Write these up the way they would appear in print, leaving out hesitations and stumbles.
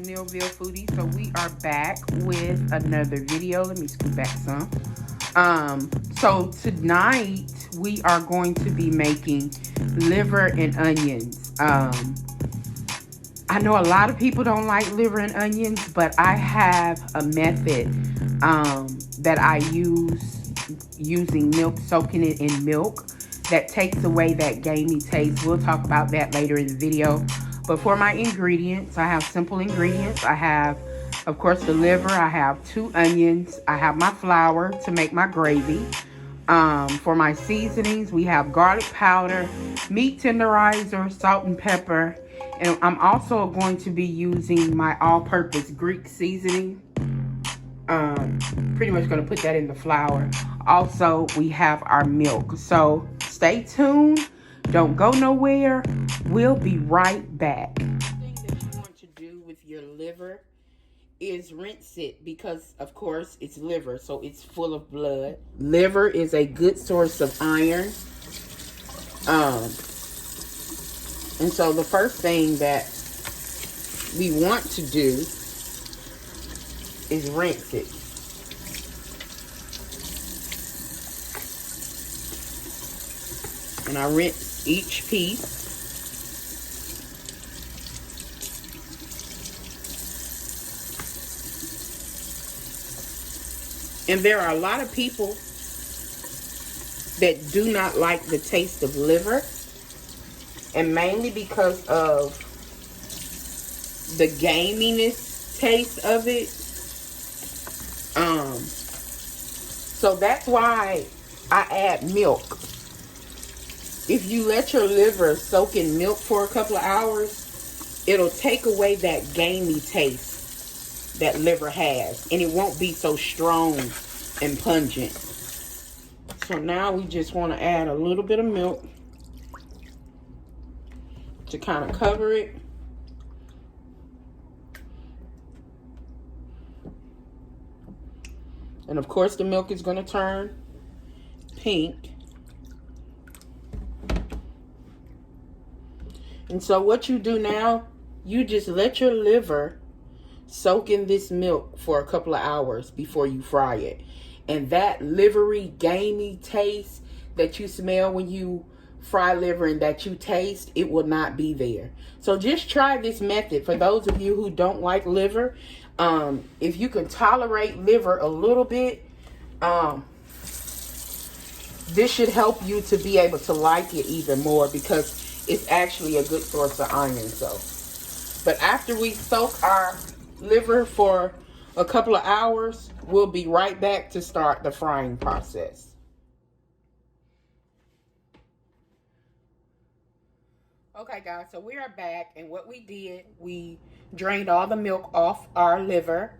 Millville Foodie. So we are back with another video. Let me scoot back some. So tonight we are going to be making liver and onions. I know a lot of people don't like liver and onions, but I have a method that I use using milk, soaking it in milk, that takes away that gamey taste. We'll talk about that later in the video. But for my ingredients, I have simple ingredients. I have, of course, the liver. I have 2 onions. I have my flour to make my gravy. For my seasonings, we have garlic powder, meat tenderizer, salt and pepper. And I'm also going to be using my all-purpose Greek seasoning. Pretty much going to put that in the flour. Also, we have our milk. So stay tuned. Don't go nowhere. We'll be right back. The thing that you want to do with your liver is rinse it, because of course it's liver, so it's full of blood. Liver is a good source of iron. And so the first thing that we want to do is rinse it. And I rinse each piece. And there are a lot of people that do not like the taste of liver, and mainly because of the gaminess taste of it. So that's why I add milk. If you let your liver soak in milk for a couple of hours, it'll take away that gamey taste that liver has, and it won't be so strong and pungent. So now we just want to add a little bit of milk to kind of cover it. And of course the milk is going to turn pink. And so what you do now, you just let your liver soak in this milk for a couple of hours before you fry it. And that livery, gamey taste that you smell when you fry liver and that you taste, it will not be there. So just try this method. For those of you who don't like liver, if you can tolerate liver a little bit, this should help you to be able to like it even more, because it's actually a good source of iron. So, but after we soak our liver for a couple of hours, we'll be right back to start the frying process. Okay guys, so we are back, and what we did, we drained all the milk off our liver,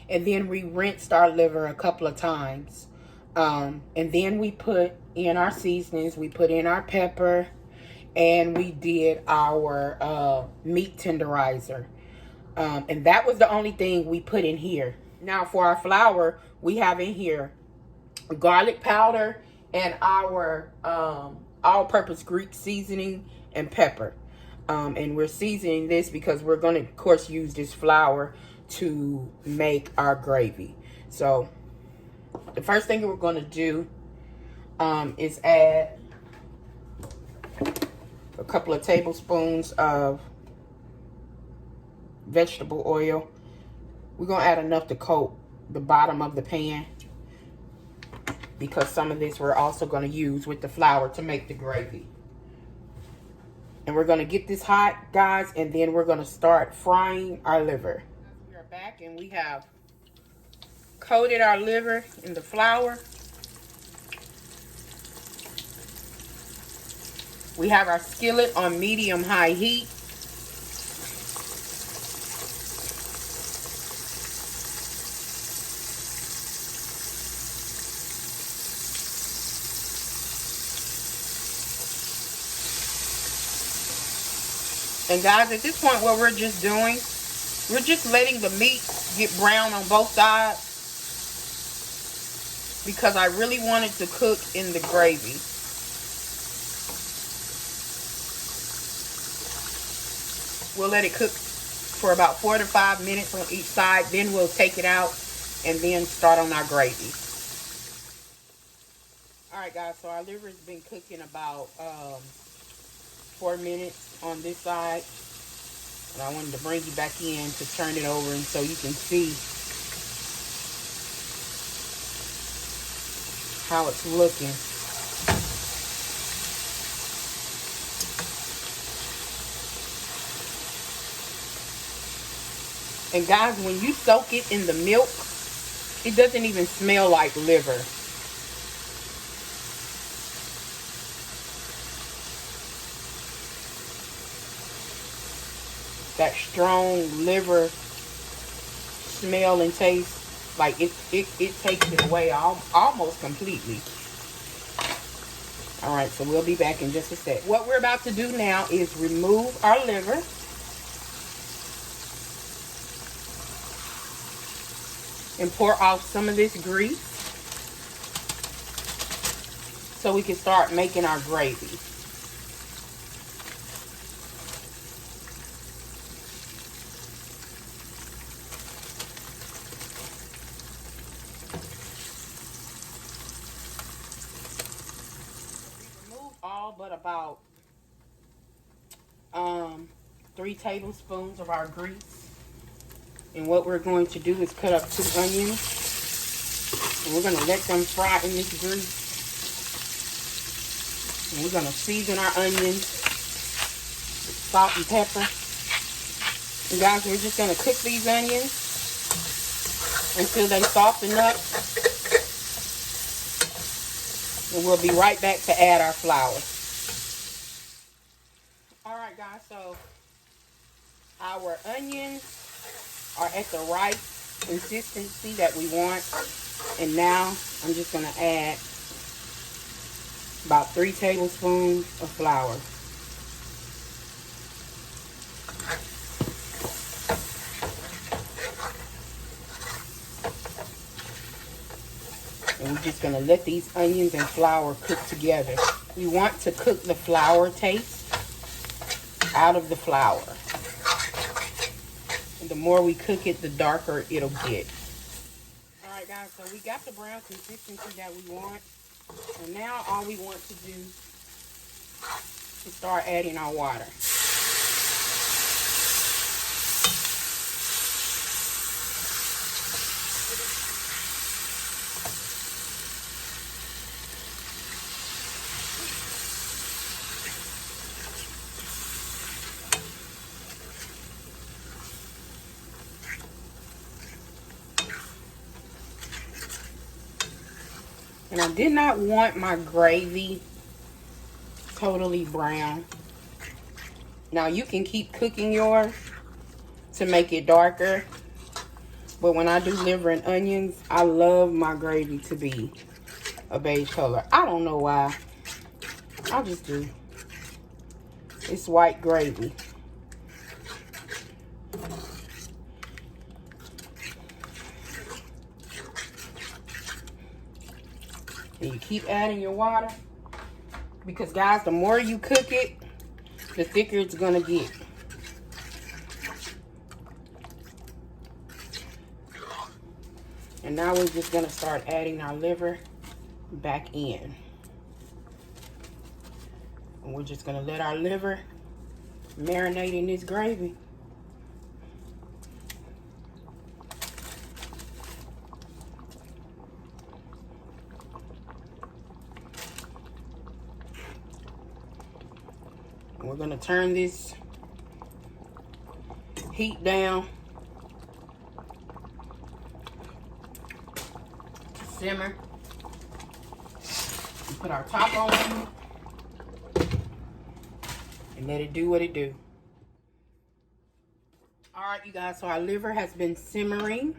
and then we rinsed our liver a couple of times. And then we put in our seasonings. We put in our pepper, and we did our meat tenderizer. And that was the only thing we put in here. Now for our flour, we have in here garlic powder and our all-purpose Greek seasoning and pepper. And we're seasoning this because we're going to, of course, use this flour to make our gravy. So the first thing we're going to do is add a couple of tablespoons of vegetable oil. We're going to add enough to coat the bottom of the pan, because some of this we're also going to use with the flour to make the gravy. And we're going to get this hot, guys, and then we're going to start frying our liver. We are back, and we have coated our liver in the flour. We have our skillet on medium-high heat. And guys, at this point, what we're just doing, we're just letting the meat get brown on both sides, because I really want it to cook in the gravy. We'll let it cook for about 4 to 5 minutes on each side. Then we'll take it out and then start on our gravy. Alright guys, so our liver's been cooking about 4 minutes on this side. And I wanted to bring you back in to turn it over and so you can see how it's looking. And guys, when you soak it in the milk, it doesn't even smell like liver. That strong liver smell and taste, like it takes it away almost completely. All right, so we'll be back in just a sec. What we're about to do now is remove our liver. And pour off some of this grease so we can start making our gravy. We removed all but about 3 tablespoons of our grease. And what we're going to do is cut up 2 onions. And we're going to let them fry in this grease. And we're going to season our onions with salt and pepper. And guys, we're just going to cook these onions until they soften up. And we'll be right back to add our flour. Alright guys, so our onions are at the right consistency that we want. And now I'm just going to add about 3 tablespoons of flour. And we're just going to let these onions and flour cook together. We want to cook the flour taste out of the flour. And the more we cook it, the darker it'll get. Alright guys, so we got the brown consistency that we want. And now all we want to do is start adding our water. And I did not want my gravy totally brown. Now you can keep cooking yours to make it darker. But when I do liver and onions, I love my gravy to be a beige color. I don't know why. I just do. It's white gravy. And you keep adding your water. Because guys, the more you cook it, the thicker it's gonna get. And now we're just gonna start adding our liver back in. And we're just gonna let our liver marinate in this gravy. And we're gonna turn this heat down to simmer. And put our top on and let it do what it do. All right, you guys, so our liver has been simmering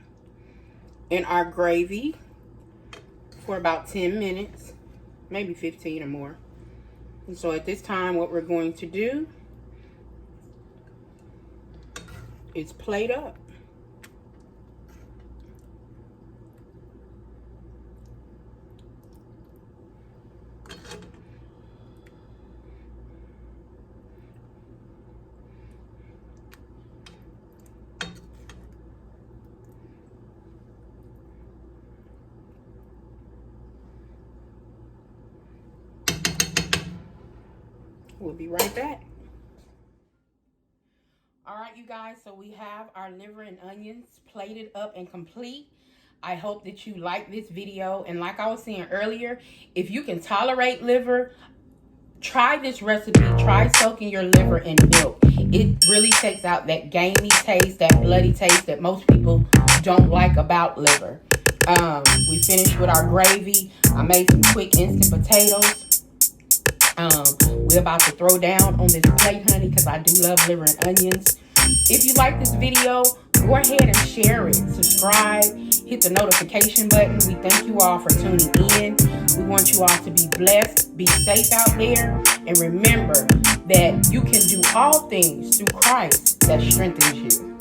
in our gravy for about 10 minutes, maybe 15 or more. And so at this time, what we're going to do is plate up. We'll be right back. All right, you guys, so we have our liver and onions plated up and complete. I hope that you like this video. And like I was saying earlier, if you can tolerate liver, try this recipe. Try soaking your liver in milk. It really takes out that gamey taste, that bloody taste that most people don't like about liver. We finished with our gravy. I made some quick instant potatoes. We're about to throw down on this plate, honey, because I do love liver and onions. If you like this video, go ahead and share it. Subscribe. Hit the notification button. We thank you all for tuning in. We want you all to be blessed. Be safe out there. And remember that you can do all things through Christ that strengthens you.